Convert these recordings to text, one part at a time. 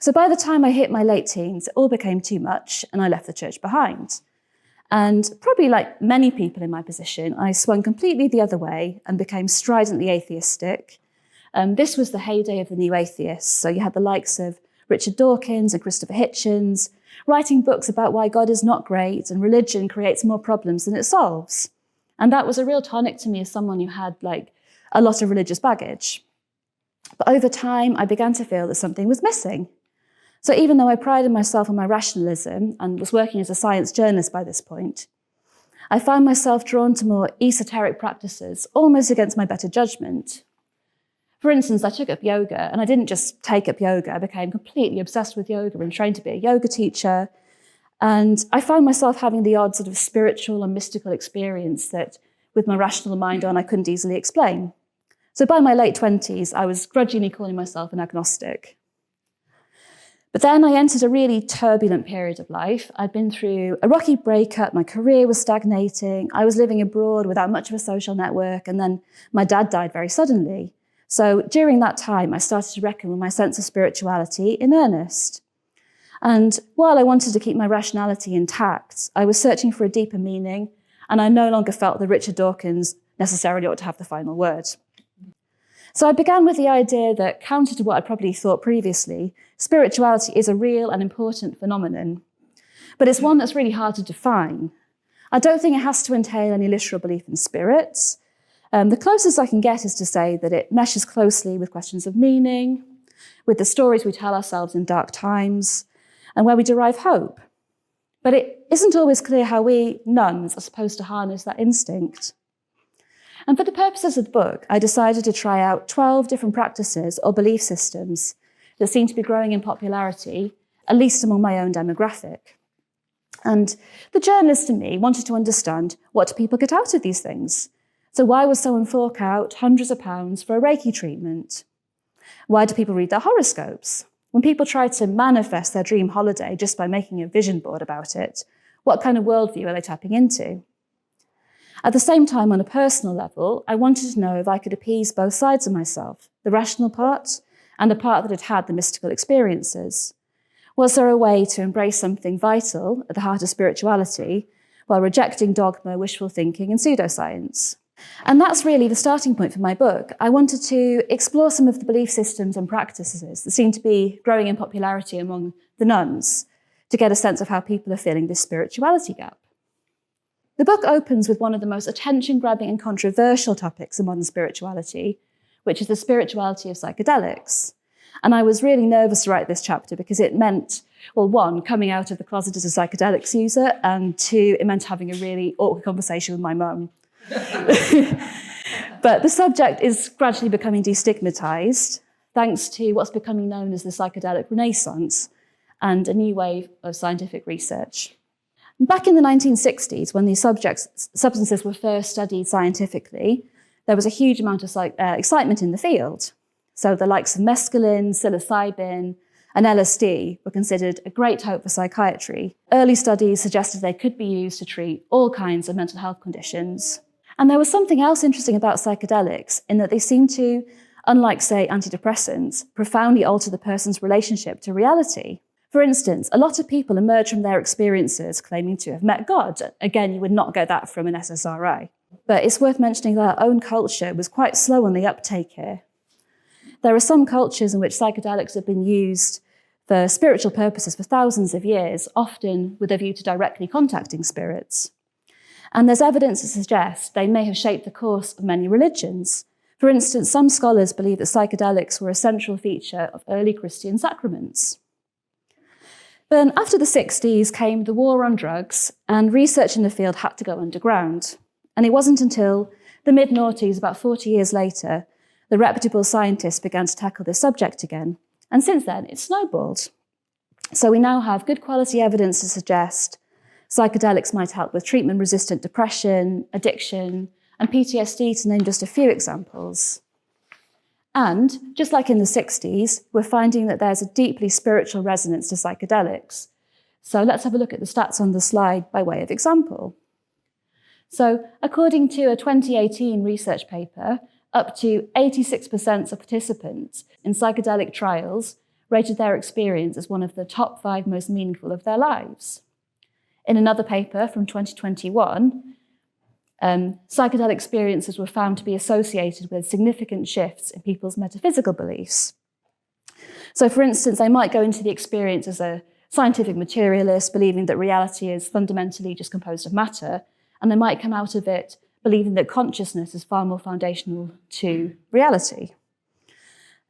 So by the time I hit my late teens, it all became too much and I left the church behind. And probably like many people in my position, I swung completely the other way and became stridently atheistic. This was the heyday of the new atheists. So you had the likes of Richard Dawkins and Christopher Hitchens writing books about why God is not great and religion creates more problems than it solves. And that was a real tonic to me as someone who had like a lot of religious baggage. But over time, I began to feel that something was missing. So even though I prided myself on my rationalism and was working as a science journalist by this point, I found myself drawn to more esoteric practices, almost against my better judgment. For instance, I took up yoga, and I didn't just take up yoga, I became completely obsessed with yoga and trained to be a yoga teacher. And I found myself having the odd sort of spiritual and mystical experience that, with my rational mind on, I couldn't easily explain. So by my late 20s, I was grudgingly calling myself an agnostic. But then I entered a really turbulent period of life. I'd been through a rocky breakup, my career was stagnating, I was living abroad without much of a social network, and then my dad died very suddenly. So during that time, I started to reckon with my sense of spirituality in earnest. And while I wanted to keep my rationality intact, I was searching for a deeper meaning, and I no longer felt that Richard Dawkins necessarily ought to have the final word. So I began with the idea that, counter to what I probably thought previously, spirituality is a real and important phenomenon, but it's one that's really hard to define. I don't think it has to entail any literal belief in spirits. The closest I can get is to say that it meshes closely with questions of meaning, with the stories we tell ourselves in dark times, and where we derive hope. But it isn't always clear how we, nuns, are supposed to harness that instinct. And for the purposes of the book, I decided to try out 12 different practices or belief systems that seem to be growing in popularity, at least among my own demographic. And the journalist in me wanted to understand, what do people get out of these things? So why would someone fork out hundreds of pounds for a Reiki treatment? Why do people read their horoscopes? When people try to manifest their dream holiday just by making a vision board about it, what kind of worldview are they tapping into? At the same time, on a personal level, I wanted to know if I could appease both sides of myself, the rational part and the part that had had the mystical experiences. Was there a way to embrace something vital at the heart of spirituality while rejecting dogma, wishful thinking, and pseudoscience? And that's really the starting point for my book. I wanted to explore some of the belief systems and practices that seem to be growing in popularity among the nuns to get a sense of how people are feeling this spirituality gap. The book opens with one of the most attention-grabbing and controversial topics of modern spirituality, which is the spirituality of psychedelics. And I was really nervous to write this chapter because it meant, well, one, coming out of the closet as a psychedelics user, and two, it meant having a really awkward conversation with my mum. But the subject is gradually becoming destigmatized, thanks to what's becoming known as the psychedelic renaissance and a new wave of scientific research. Back in the 1960s, when these substances were first studied scientifically, there was a huge amount of excitement in the field. So the likes of mescaline, psilocybin, and LSD were considered a great hope for psychiatry. Early studies suggested they could be used to treat all kinds of mental health conditions. And there was something else interesting about psychedelics in that they seemed to, unlike, say, antidepressants, profoundly alter the person's relationship to reality. For instance, a lot of people emerge from their experiences claiming to have met God. Again, you would not get that from an SSRI. But it's worth mentioning that our own culture was quite slow on the uptake here. There are some cultures in which psychedelics have been used for spiritual purposes for thousands of years, often with a view to directly contacting spirits. And there's evidence to suggest they may have shaped the course of many religions. For instance, some scholars believe that psychedelics were a central feature of early Christian sacraments. But after the 60s came the war on drugs, and research in the field had to go underground. And it wasn't until the mid-noughties, about 40 years later, the reputable scientists began to tackle this subject again. And since then, it's snowballed. So we now have good quality evidence to suggest psychedelics might help with treatment-resistant depression, addiction, and PTSD, to name just a few examples. And just like in the 60s, we're finding that there's a deeply spiritual resonance to psychedelics. So let's have a look at the stats on the slide by way of example. So according to a 2018 research paper, up to 86% of participants in psychedelic trials rated their experience as one of the top 5 most meaningful of their lives. In another paper from 2021, psychedelic experiences were found to be associated with significant shifts in people's metaphysical beliefs. So, for instance, they might go into the experience as a scientific materialist, believing that reality is fundamentally just composed of matter, and they might come out of it believing that consciousness is far more foundational to reality.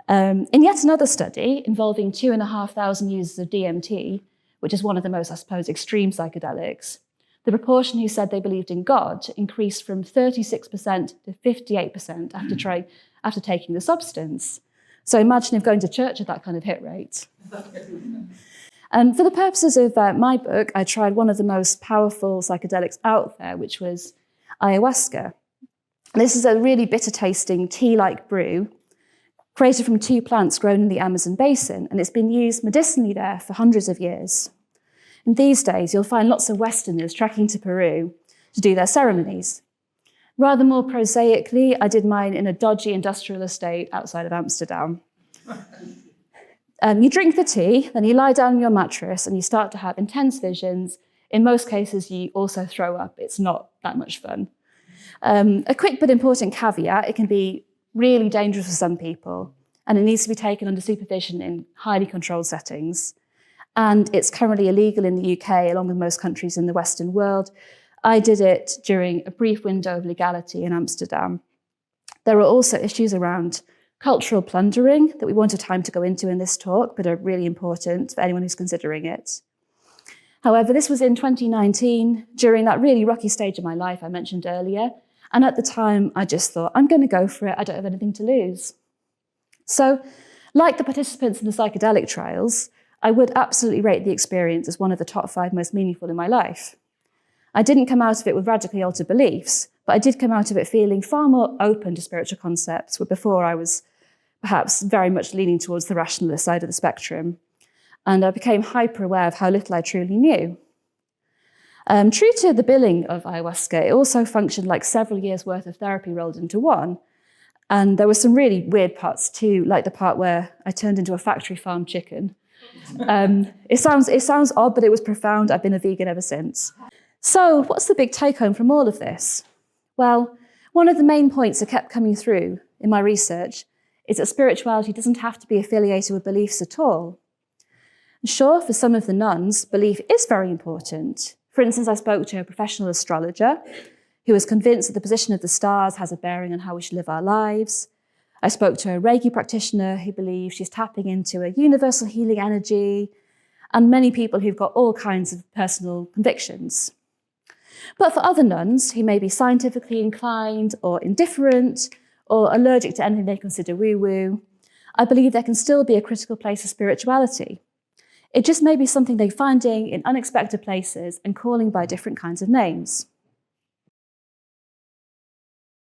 In yet another study involving 2,500 users of DMT, which is one of the most, I suppose, extreme psychedelics, the proportion who said they believed in God increased from 36% to 58% after taking the substance. So imagine if going to church at that kind of hit rate. And for the purposes of my book, I tried one of the most powerful psychedelics out there, which was ayahuasca. This is a really bitter-tasting tea-like brew created from 2 plants grown in the Amazon basin, and it's been used medicinally there for hundreds of years. And these days, you'll find lots of Westerners trekking to Peru to do their ceremonies. Rather more prosaically, I did mine in a dodgy industrial estate outside of Amsterdam. You drink the tea, then you lie down on your mattress and you start to have intense visions. In most cases, you also throw up. It's not that much fun. A quick but important caveat, it can be really dangerous for some people, and it needs to be taken under supervision in highly controlled settings. And it's currently illegal in the UK, along with most countries in the Western world. I did it during a brief window of legality in Amsterdam. There are also issues around cultural plundering that we won't have time to go into in this talk, but are really important for anyone who's considering it. However, this was in 2019, during that really rocky stage of my life I mentioned earlier. And at the time, I just thought, I'm going to go for it. I don't have anything to lose. So, like the participants in the psychedelic trials, I would absolutely rate the experience as one of the top 5 most meaningful in my life. I didn't come out of it with radically altered beliefs, but I did come out of it feeling far more open to spiritual concepts, where before I was perhaps very much leaning towards the rationalist side of the spectrum. And I became hyper-aware of how little I truly knew. True to the billing of ayahuasca, it also functioned like several years' worth of therapy rolled into one. And there were some really weird parts too, like the part where I turned into a factory farm chicken. It sounds odd, but it was profound. I've been a vegan ever since. So what's the big take-home from all of this? Well, one of the main points that kept coming through in my research is that spirituality doesn't have to be affiliated with beliefs at all. Sure, for some of the nuns, belief is very important. For instance, I spoke to a professional astrologer who was convinced that the position of the stars has a bearing on how we should live our lives. I spoke to a Reiki practitioner who believes she's tapping into a universal healing energy, and many people who've got all kinds of personal convictions. But for other nuns who may be scientifically inclined or indifferent or allergic to anything they consider woo-woo, I believe there can still be a critical place of spirituality. It just may be something they're finding in unexpected places and calling by different kinds of names.